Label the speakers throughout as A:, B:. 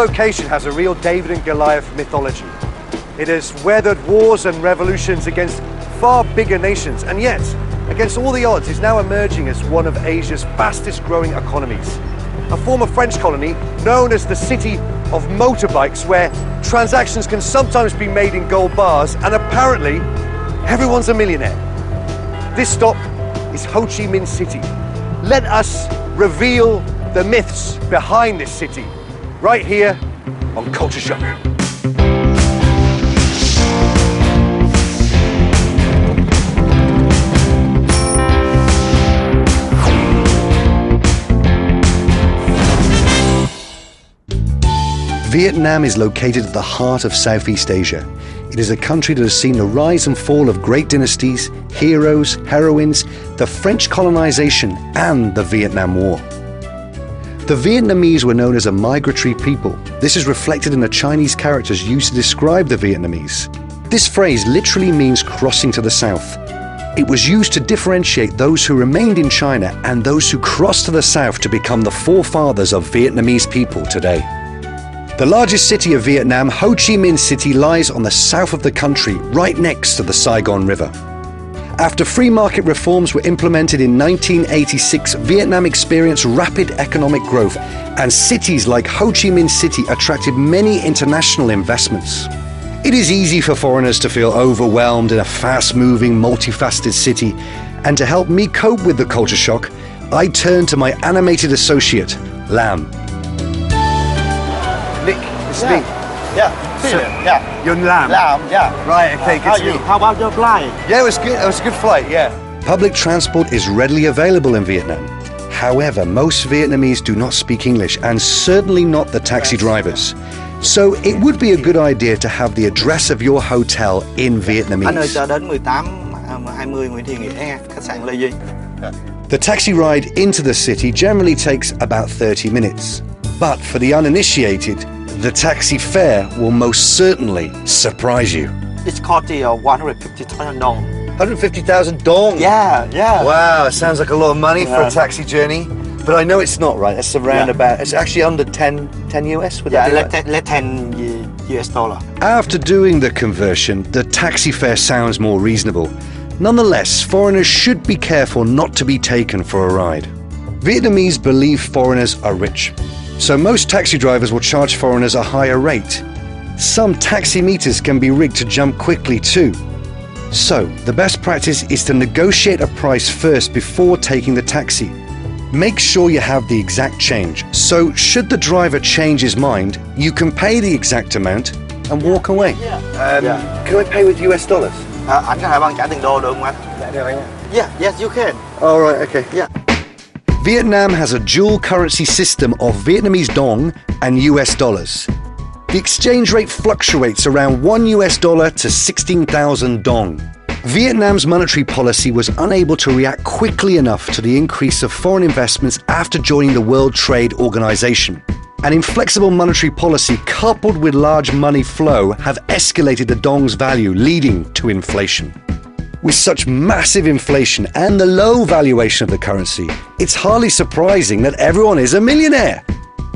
A: Location has a real David and Goliath mythology. It has weathered wars and revolutions against far bigger nations, and yet, against all the odds, is now emerging as one of Asia's fastest growing economies. A former French colony known as the City of Motorbikes, where transactions can sometimes be made in gold bars, and apparently everyone's a millionaire. This stop is Ho Chi Minh City. Let us reveal the myths behind this city, right here on Culture Shock. Vietnam is located at the heart of Southeast Asia. It is a country that has seen the rise and fall of great dynasties, heroes, heroines, the French colonization, and the Vietnam War. The Vietnamese were known as a migratory people. This is reflected in the Chinese characters used to describe the Vietnamese. This phrase literally means crossing to the south. It was used to differentiate those who remained in China and those who crossed to the south to become the forefathers of Vietnamese people today. The largest city of Vietnam, Ho Chi Minh City, lies on the south of the country, right next to the Saigon River. After free market reforms were implemented in 1986, Vietnam experienced rapid economic growth, and cities like Ho Chi Minh City attracted many international investments. It is easy for foreigners to feel overwhelmed in a fast-moving, multifaceted city, and to help me cope with the culture shock, I turn to my animated associate, Lam. Nick, it's me.
B: Yeah.
A: You're Lam?
B: Lam, yeah.
A: Right, okay, good to meet you.
B: How about your flight?
A: Yeah, it was good. It was a good flight, yeah. Public transport is readily available in Vietnam. However, most Vietnamese do not speak English, and certainly not the taxi drivers. So it would be a good idea to have the address of your hotel in Vietnamese.
B: Anh ơi, chờ đến 18:20 Nguyễn Thị Nghĩa, khách sạn Lê Duy.
A: The taxi ride into the city generally takes about 30 minutes. But for the uninitiated, the taxi fare will most certainly surprise you.
B: It's called the 150,000 dong.
A: 150,000 dong?
B: Yeah.
A: Wow, it sounds like a lot of money for a taxi journey. But I know it's not, right? That's around about, it's actually under 10 US, would that be right?
B: Less 10 US dollar.
A: After doing the conversion, the taxi fare sounds more reasonable. Nonetheless, foreigners should be careful not to be taken for a ride. Vietnamese believe foreigners are rich, so most taxi drivers will charge foreigners a higher rate. Some taxi meters can be rigged to jump quickly too. So, the best practice is to negotiate a price first before taking the taxi. Make sure you have the exact change, so should the driver change his mind, you can pay the exact amount and walk away. Can I pay with US dollars?
B: Anh có thể bằng trả tiền đô được không anh? Yeah, yes you can.
A: All right, okay.
B: Yeah.
A: Vietnam has a dual currency system of Vietnamese dong and US dollars. The exchange rate fluctuates around $1 to 16,000 dong. Vietnam's monetary policy was unable to react quickly enough to the increase of foreign investments after joining the World Trade Organization. An inflexible monetary policy coupled with large money flow have escalated the dong's value, leading to inflation. With such massive inflation and the low valuation of the currency, it's hardly surprising that everyone is a millionaire.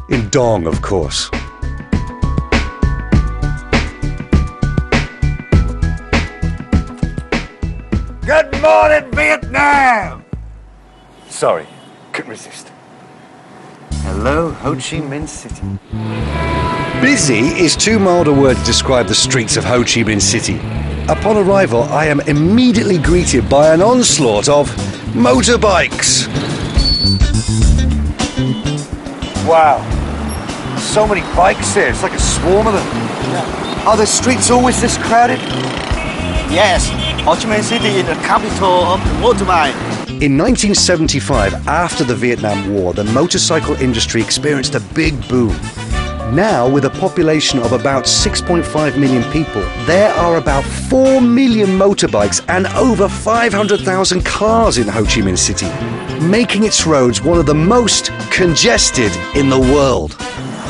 A: In dong, of course. Good morning, Vietnam! Sorry, couldn't resist. Hello, Ho Chi Minh City. Busy is too mild a word to describe the streets of Ho Chi Minh City. Upon arrival, I am immediately greeted by an onslaught of motorbikes. Wow, so many bikes here, it's like a swarm of them. Yeah. Are the streets always this crowded?
B: Yes, Ho Chi Minh City is the capital of the motorbike.
A: In 1975, after the Vietnam War, the motorcycle industry experienced a big boom. Now, with a population of about 6.5 million people, there are about 4 million motorbikes and over 500,000 cars in Ho Chi Minh City, making its roads one of the most congested in the world.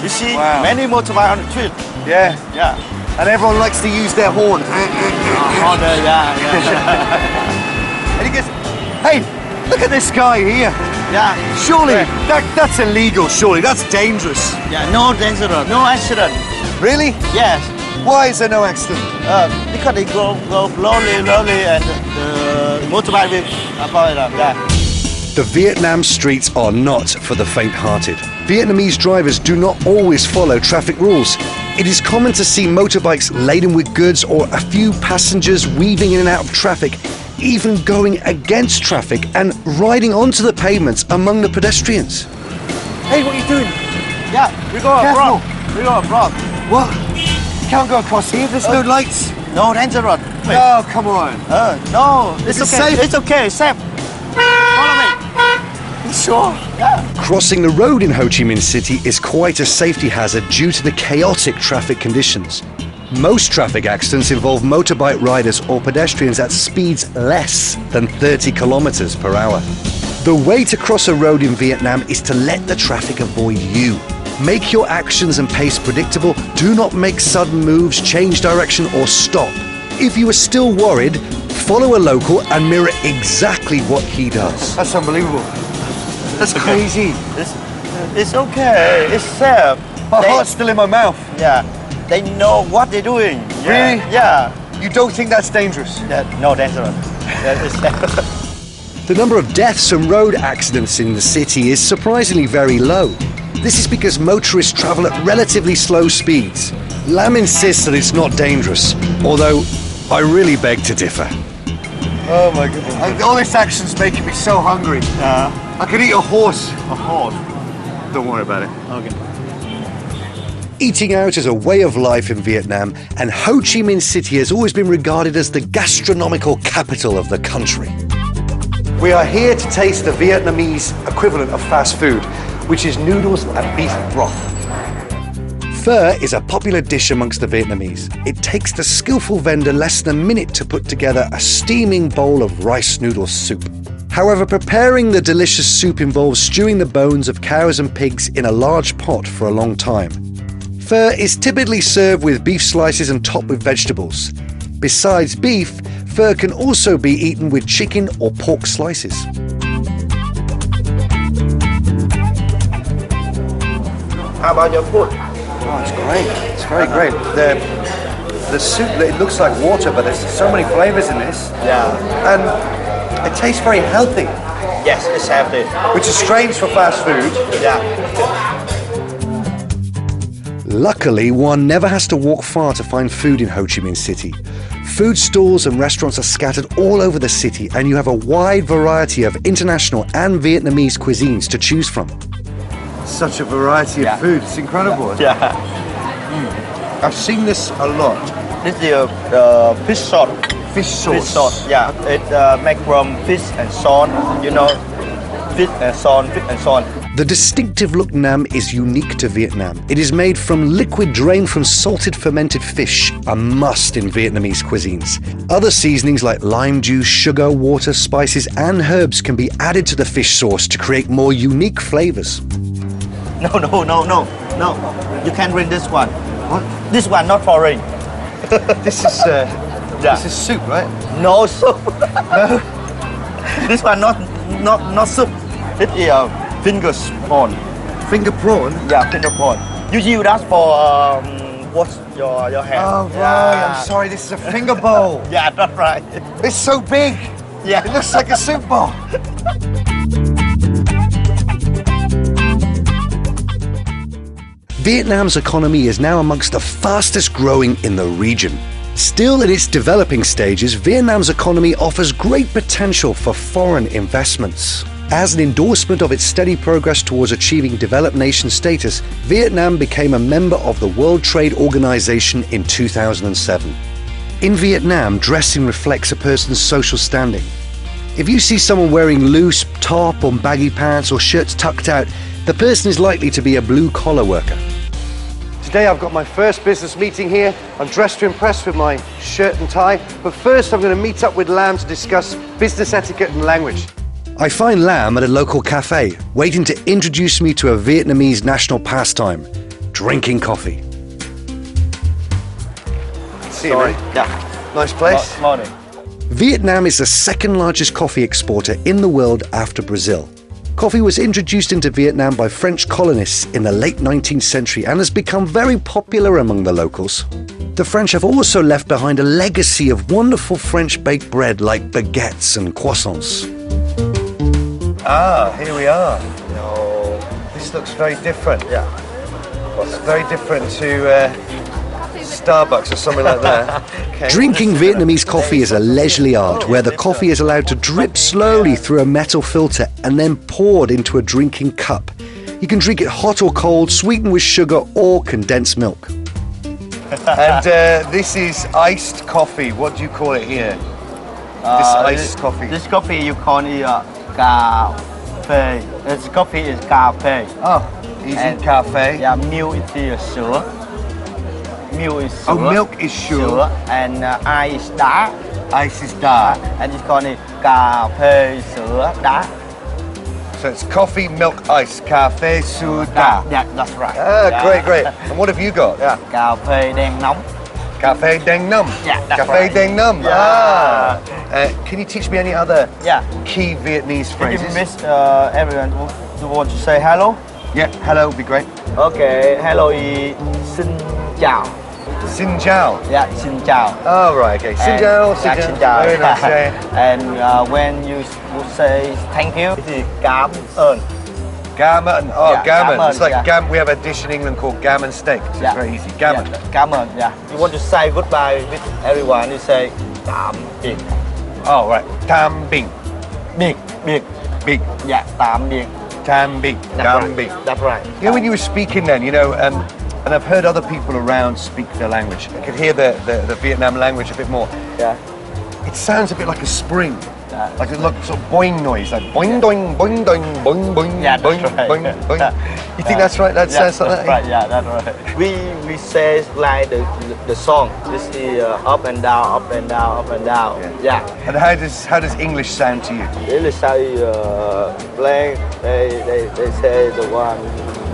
B: You see many motorbikes on the street.
A: Yeah.
B: Yeah.
A: And everyone likes to use their horn.
B: Yeah.
A: And he goes, hey, Look at this guy here.
B: Yeah.
A: Surely, that's illegal, surely. That's dangerous.
B: Yeah, no danger, no accident.
A: Really?
B: Yes.
A: Why is there no accident?
B: Because they go slowly, and the motorbike will avoid them. Yeah.
A: The Vietnam streets are not for the faint-hearted. Vietnamese drivers do not always follow traffic rules. It is common to see motorbikes laden with goods or a few passengers weaving in and out of traffic, even going against traffic and riding onto the pavements among the pedestrians. Hey, what are you doing?
B: Yeah, we go
A: Careful.
B: abroad. We go abroad.
A: What? You can't go across here, there's no lights.
B: No danger.
A: No, come on.
B: No, it's
A: Is it
B: okay.
A: safe?
B: It's okay, safe. Follow me.
A: Sure.
B: Yeah.
A: Crossing the road in Ho Chi Minh City is quite a safety hazard due to the chaotic traffic conditions. Most traffic accidents involve motorbike riders or pedestrians at speeds less than 30 kilometers per hour. The way to cross a road in Vietnam is to let the traffic avoid you. Make your actions and pace predictable. Do not make sudden moves, change direction, or stop. If you are still worried, follow a local and mirror exactly what he does. That's unbelievable. That's crazy.
B: It's okay. It's safe.
A: My heart's still in my mouth.
B: Yeah. They know what they're doing. Yeah.
A: Really?
B: Yeah.
A: You don't think that's dangerous?
B: No danger. That is safe.
A: The number of deaths from road accidents in the city is surprisingly very low. This is because motorists travel at relatively slow speeds. Lam insists that it's not dangerous, although I really beg to differ. Oh my goodness. All this action's making me so hungry. I could eat a horse.
B: A horse.
A: Don't worry about it.
B: Okay.
A: Eating out is a way of life in Vietnam, and Ho Chi Minh City has always been regarded as the gastronomical capital of the country. We are here to taste the Vietnamese equivalent of fast food, which is noodles and beef broth. Pho is a popular dish amongst the Vietnamese. It takes the skillful vendor less than a minute to put together a steaming bowl of rice noodle soup. However, preparing the delicious soup involves stewing the bones of cows and pigs in a large pot for a long time. Pho is typically served with beef slices and topped with vegetables. Besides beef, pho can also be eaten with chicken or pork slices.
B: How about your food?
C: Oh, it's great. It's very great. The soup, it looks like water, but there's so many flavors in this.
B: Yeah.
C: And it tastes very healthy,
B: Yes, it's healthy.
C: which is strange for fast food.
B: Yeah.
A: Luckily, one never has to walk far to find food in Ho Chi Minh City. Food stalls and restaurants are scattered all over the city, and you have a wide variety of international and Vietnamese cuisines to choose from.
C: Such a variety of food. It's incredible.
B: Yeah.
C: I've seen this a lot.
B: This is fish sauce.
C: Fish sauce.
B: Fish sauce. Yeah. It made from fish and salt. You know, fish and salt, fish and salt.
A: The distinctive look nam is unique to Vietnam. It is made from liquid drained from salted fermented fish, a must in Vietnamese cuisines. Other seasonings like lime juice, sugar, water, spices and herbs can be added to the fish sauce to create more unique flavors.
B: No. You can't drink this one.
C: What?
B: This one not for rain.
C: This is this is soup, right?
B: No soup. No. This one not soup. It is finger prawn.
C: Finger prawn.
B: Yeah, finger prawn. You use that for wash your hair.
C: Oh right.
B: Yeah.
C: I'm sorry. This is a finger bowl.
B: Yeah, that's right.
C: It's so big.
B: Yeah.
C: It looks like a soup bowl.
A: Vietnam's economy is now amongst the fastest growing in the region. Still in its developing stages, Vietnam's economy offers great potential for foreign investments. As an endorsement of its steady progress towards achieving developed nation status, Vietnam became a member of the World Trade Organization in 2007. In Vietnam, dressing reflects a person's social standing. If you see someone wearing loose top or baggy pants or shirts tucked out, the person is likely to be a blue-collar worker.
C: Today I've got my first business meeting here. I'm dressed to impress with my shirt and tie, but first I'm going to meet up with Lam to discuss business etiquette and language.
A: I find Lam at a local cafe, waiting to introduce me to a Vietnamese national pastime, drinking coffee.
C: See you, mate.
B: Yeah.
C: Nice place.
B: Morning.
A: Vietnam is the second largest coffee exporter in the world after Brazil. Coffee was introduced into Vietnam by French colonists in the late 19th century and has become very popular among the locals. The French have also left behind a legacy of wonderful French baked bread like baguettes and croissants.
C: Ah, here we are. Oh, this looks very different.
B: Yeah.
C: It's very different to Starbucks or something like that. Okay.
A: Drinking Vietnamese coffee is a leisurely art where the coffee is allowed to drip slowly through a metal filter and then poured into a drinking cup. You can drink it hot or cold, sweetened with sugar or condensed milk.
C: And this is iced coffee. What do you call it here? This iced coffee.
B: This coffee you call it cà phê. This coffee is cà phê.
C: Oh, easy cafe.
B: Yeah, milk is sữa. Milk is sữa.
C: Oh, milk is sure.
B: And ice is đá.
C: Ice is dark.
B: And it's called cà phê sữa đá.
C: So it's coffee, milk, ice, cafe, soda.
B: Yeah, that's right.
C: Ah,
B: Yeah.
C: great, great. And what have you got?
B: Yeah, cà phê đen nóng.
C: Cafe Dang Num.
B: Yeah, that's
C: Cafe
B: right.
C: Dang Num.
B: Yeah.
C: Ah. Can you teach me any other
B: Yeah.
C: key Vietnamese
B: Can
C: phrases?
B: you miss everyone who want to say hello?
C: Yeah, hello would be great.
B: Okay, hello is xin chào.
C: Xin chào.
B: Yeah, xin chào.
C: Oh, right, okay. Xin
B: And-
C: chào,
B: yeah,
C: xin chào. Very nice, yeah.
B: And when you would say thank you, thì cảm ơn.
C: Gammon. Oh,
B: Yeah,
C: gammon.
B: gammon,
C: It's like
B: yeah.
C: we have a dish in England called gammon steak. So it's very easy. Gammon.
B: Yeah, cảm ơn. Yeah. You want to say goodbye with everyone, you say tạm biệt.
C: Oh, right. Tam bing.
B: Biệt, biệt.
C: Big.
B: Yeah, tạm biệt.
C: Tam bing.
B: That's
C: Tam
B: right.
C: bing.
B: That's right.
C: You know, when you were speaking then, and I've heard other people around speak the language. I could hear the Vietnam language a bit more.
B: Yeah.
C: It sounds a bit like a spring.
B: Yeah.
C: Like a sort of boing noise, like boing doing, boing doing, boing boing,
B: Yeah, that's
C: boing
B: right.
C: boing boing.
B: Yeah.
C: You think that's right? That sounds like
B: that's
C: that?
B: right. Yeah, that's right. We say like the song. This is up and down, up and down, up and down. Yeah.
C: And how does English sound to you?
B: They say blank. They say the one.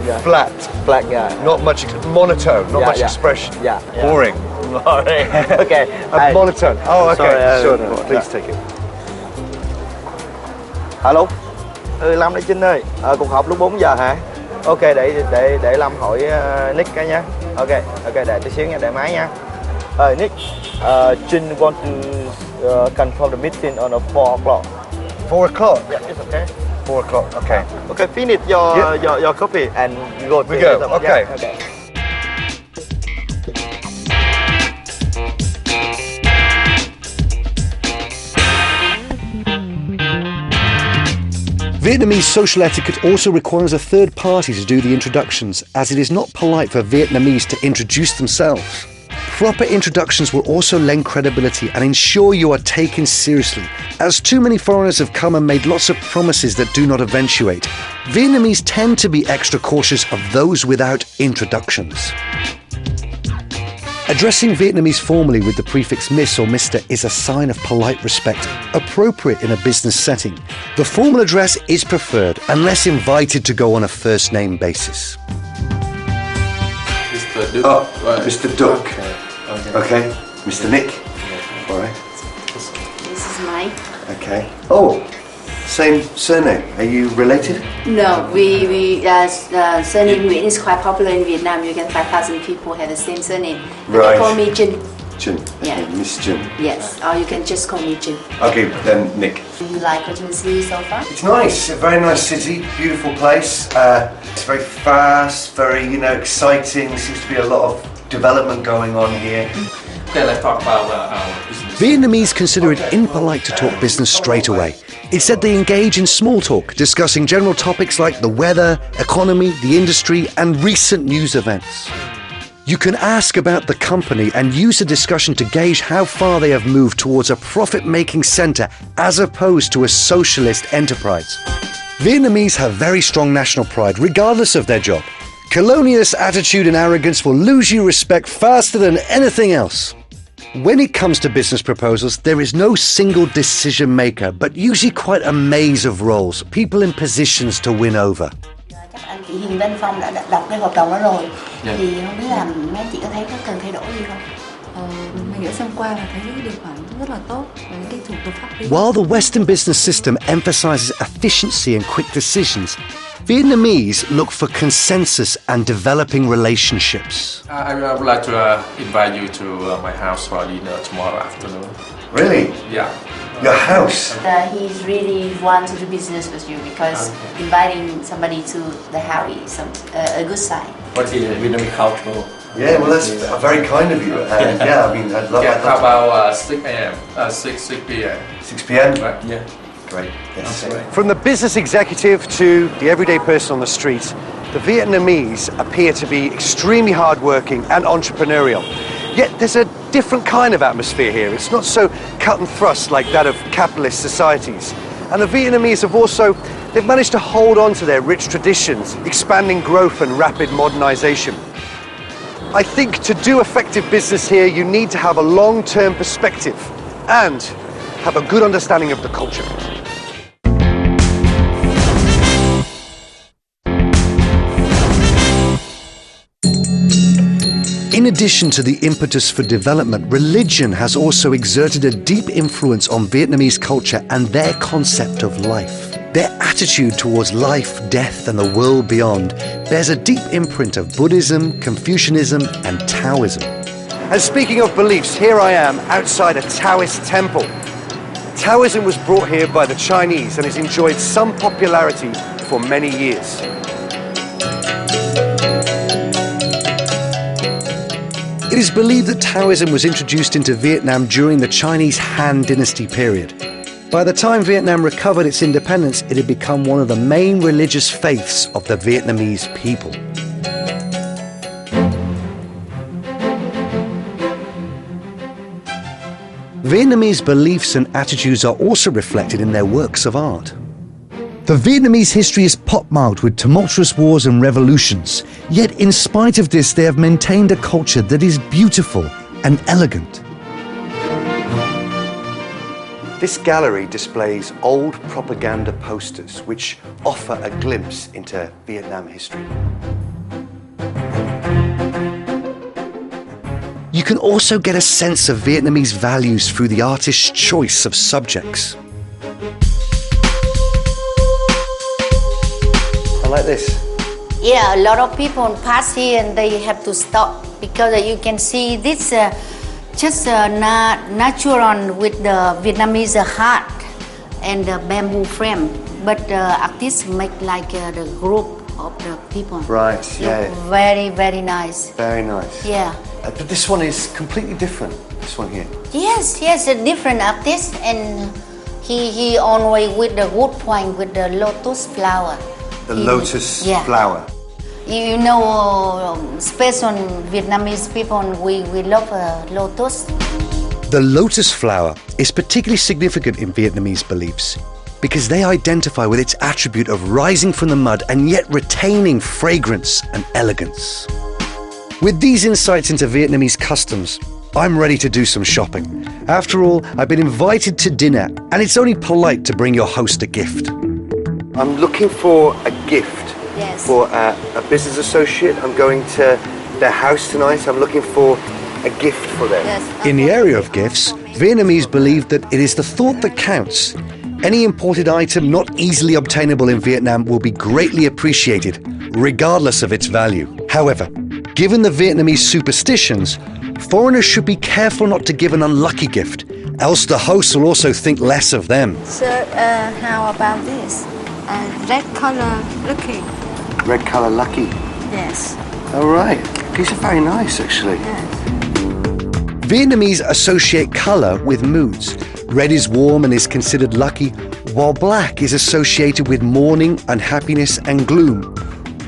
B: Yeah.
C: Flat,
B: Flat. Yeah.
C: not much monotone, not
B: Yeah,
C: much
B: yeah.
C: expression.
B: Yeah, yeah.
C: Boring.
B: Boring. Okay.
C: Monotone. Oh, okay.
B: Sorry,
C: Sure. No, please
B: yeah.
C: take it.
B: Alo. Lâm đây Trinh ơi. Cuộc họp lúc 4 giờ hả? Ok, để Lâm hỏi Nick cái nha. Ok, để tí xíu nha, để máy nha. Nick, Trinh want to confirm the meeting on 4 o'clock.
C: 4 o'clock.
B: Yeah, it's okay.
C: 4 o'clock. Okay.
B: Okay, finish your copy and go.
C: We go, okay.
B: Yeah, okay.
A: Vietnamese social etiquette also requires a third party to do the introductions, as it is not polite for Vietnamese to introduce themselves. Proper introductions will also lend credibility and ensure you are taken seriously, as too many foreigners have come and made lots of promises that do not eventuate. Vietnamese tend to be extra cautious of those without introductions. Addressing Vietnamese formally with the prefix Miss or Mr. is a sign of polite respect, appropriate in a business setting. The formal address is preferred unless invited to go on a first name basis.
D: Mr. Duke.
C: Oh,
D: Right.
C: Mr. Duck. Okay. Mr. Nick. All right.
E: This is Mike.
C: Okay. Oh, same surname. Are you related?
E: No, we surname Nguyen is quite popular in Vietnam. You get 5,000 people have the same surname.
C: Right.
E: They call me Jin.
C: Jin.
E: Yeah.
C: Okay, Miss Jin.
E: Yes, or you can just call me Jin.
C: Okay, then Nick.
E: You like what you see so far?
C: It's nice, a very nice city, beautiful place. It's very fast, very, exciting. There seems to be a lot of development going on here.
D: Okay, let's talk about our business.
A: Vietnamese consider it impolite to talk business straight away. Instead, they engage in small talk, discussing general topics like the weather, economy, the industry, and recent news events. You can ask about the company and use the discussion to gauge how far they have moved towards a profit-making centre as opposed to a socialist enterprise. Vietnamese have very strong national pride regardless of their job. Colonialist attitude and arrogance will lose you respect faster than anything else. When it comes to business proposals, there is no single decision maker, but usually quite a maze of roles, people in positions to win over.
E: Chắc anh chị Hiền bên Phong đã đọc cái hợp đồng đó rồi.
D: Dạ.
E: Thì không biết là mấy chị có thấy có cần thay đổi gì không? Mình đã xem qua và thấy những điều khoản rất là tốt với cái thủ tục pháp lý.
A: While the Western business system emphasizes efficiency and quick decisions, Vietnamese look for consensus and developing relationships.
D: I would like to invite you to my house for dinner tomorrow afternoon.
C: Really?
D: Yeah.
C: Your house?
E: He's really want to do business with you because inviting somebody to the house is a good sign.
D: What is Vietnamese culture?
C: Yeah, well, that's very kind of you. Yeah, I mean, I'd love
D: Yeah,
C: that.
D: how about 6 a.m., 6 p.m.?
C: 6 p.m.
D: Right, yeah.
C: Great. Yes.
D: Okay.
C: From the business executive to the everyday person on the street, the Vietnamese appear to be extremely hardworking and entrepreneurial. Yet there's a different kind of atmosphere here. It's not so cut and thrust like that of capitalist societies. And the Vietnamese they've managed to hold on to their rich traditions, expanding growth and rapid modernization. I think to do effective business here, you need to have a long-term perspective and have a good understanding of the culture.
A: In addition to the impetus for development, religion has also exerted a deep influence on Vietnamese culture and their concept of life. Their attitude towards life, death, and the world beyond bears a deep imprint of Buddhism, Confucianism, and Taoism.
C: And speaking of beliefs, here I am outside a Taoist temple. Taoism was brought here by the Chinese and has enjoyed some popularity for many years.
A: It is believed that Taoism was introduced into Vietnam during the Chinese Han Dynasty period. By the time Vietnam recovered its independence, it had become one of the main religious faiths of the Vietnamese people. Vietnamese beliefs and attitudes are also reflected in their works of art. The Vietnamese history is pockmarked with tumultuous wars and revolutions, yet in spite of this they have maintained a culture that is beautiful and elegant.
C: This gallery displays old propaganda posters which offer a glimpse into Vietnam history.
A: You can also get a sense of Vietnamese values through the artist's choice of subjects.
C: I like this.
F: Yeah, a lot of people pass here and they have to stop because you can see this just natural with the Vietnamese heart and the bamboo frame. But artists make like the group of the people.
C: Right, yeah.
F: Look very, very nice.
C: Very nice.
F: Yeah.
C: But this one is completely different, this one here.
F: Yes, a different artist, and he always with the wood point with the lotus flower.
C: The lotus flower.
F: You know, special Vietnamese people, we love lotus.
A: The lotus flower is particularly significant in Vietnamese beliefs because they identify with its attribute of rising from the mud and yet retaining fragrance and elegance. With these insights into Vietnamese customs, I'm ready to do some shopping. After all, I've been invited to dinner, and it's only polite to bring your host a gift.
C: I'm looking for a gift for a business associate. I'm going to their house tonight. I'm looking for a gift for them.
F: Yes.
A: In the area of gifts, Vietnamese believe that it is the thought that counts. Any imported item not easily obtainable in Vietnam will be greatly appreciated, regardless of its value. However, given the Vietnamese superstitions, foreigners should be careful not to give an unlucky gift, else the host will also think less of them.
G: Sir, how about this? Red color lucky.
C: Red colour lucky.
G: Yes.
C: All right. These are very nice, actually.
A: Vietnamese associate colour with moods. Red is warm and is considered lucky, while black is associated with mourning, unhappiness and gloom.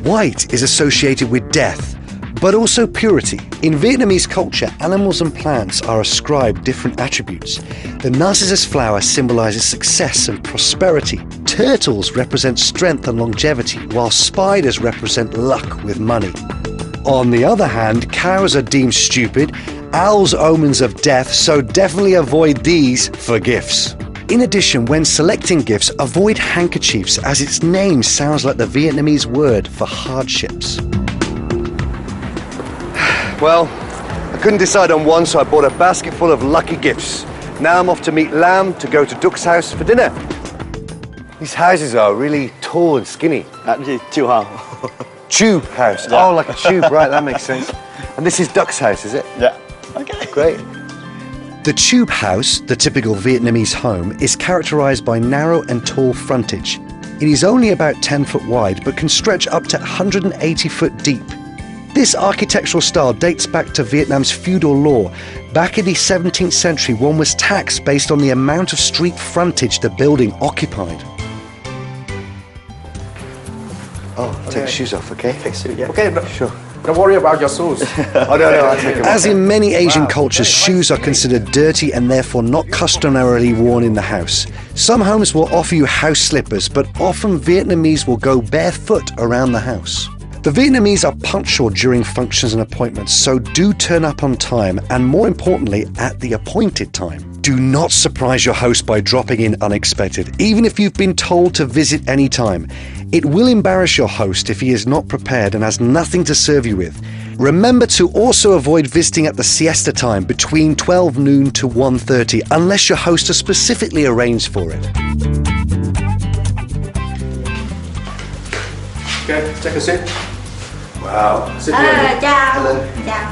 A: White is associated with death, but also purity. In Vietnamese culture, animals and plants are ascribed different attributes. The narcissus flower symbolizes success and prosperity. Turtles represent strength and longevity, while spiders represent luck with money. On the other hand, cows are deemed stupid, owls omens of death, so definitely avoid these for gifts. In addition, when selecting gifts, avoid handkerchiefs as its name sounds like the Vietnamese word for hardships.
C: Well, I couldn't decide on one, so I bought a basket full of lucky gifts. Now I'm off to meet Lam to go to Duck's house for dinner. These houses are really tall and skinny.
B: Cái gì? Chiều hào.
C: Tube house.
B: Yeah.
C: Oh, like a tube, right, that makes sense. And this is Duck's house, is it?
B: Dạ. Okay.
C: Great.
A: The tube house, the typical Vietnamese home, is characterized by narrow and tall frontage. It is only about 10 foot wide but can stretch up to 180 foot deep. This architectural style dates back to Vietnam's feudal law. Back in the 17th century, one was taxed based on the amount of street frontage the building occupied.
C: Oh, take your shoes off, okay?
B: Fix it, yeah.
D: Okay,
C: Sure.
D: don't worry about your shoes.
C: Oh, no, I'll take them off.
A: As in many Asian cultures, shoes are considered dirty and therefore not customarily worn in the house. Some homes will offer you house slippers, but often Vietnamese will go barefoot around the house. The Vietnamese are punctual during functions and appointments, so do turn up on time and, more importantly, at the appointed time. Do not surprise your host by dropping in unexpected, even if you've been told to visit any time. It will embarrass your host if he is not prepared and has nothing to serve you with. Remember to also avoid visiting at the siesta time between 12 noon to 1:30 unless your host has specifically arranged for it.
D: Okay, take a seat.
C: Wow.
D: Sit here.
G: Chào. Chào.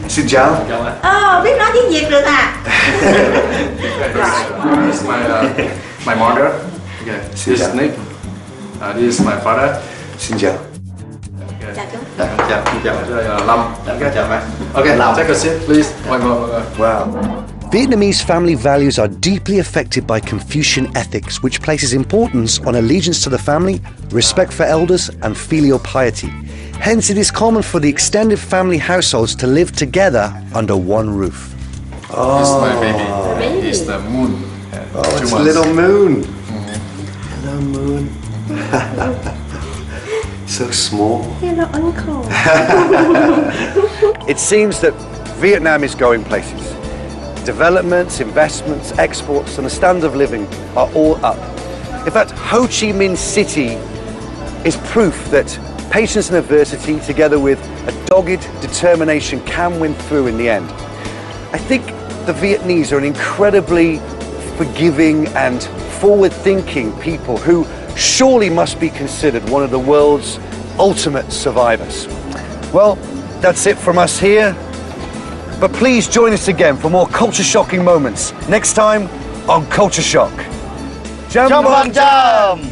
C: Xin chào.
G: Biết nói tiếng Việt được à?
D: This is my mother. Okay, this is Nick. This is my father.
C: Xin chào.
G: Chào chú.
B: Chào. Chào.
D: Đây là Lâm.
B: Chào bác.
D: Okay, take a seat, please. Mọi người.
C: Wow.
A: Vietnamese family values are deeply affected by Confucian ethics, which places importance on allegiance to the family, respect for elders, and filial piety. Hence, it is common for the extended family households to live together under one roof.
D: This is my baby. It's the moon.
C: Oh,
D: 2
C: it's
D: months.
C: little moon. Hello, moon. So small.
G: Hello, uncle.
C: It seems that Vietnam is going places. Developments, investments, exports, and the standard of living are all up. In fact, Ho Chi Minh City is proof that patience and adversity, together with a dogged determination, can win through in the end. I think the Vietnamese are an incredibly forgiving and forward-thinking people who surely must be considered one of the world's ultimate survivors. Well, that's it from us here. But please join us again for more culture-shocking moments next time on Culture Shock. Jam
B: Chăm.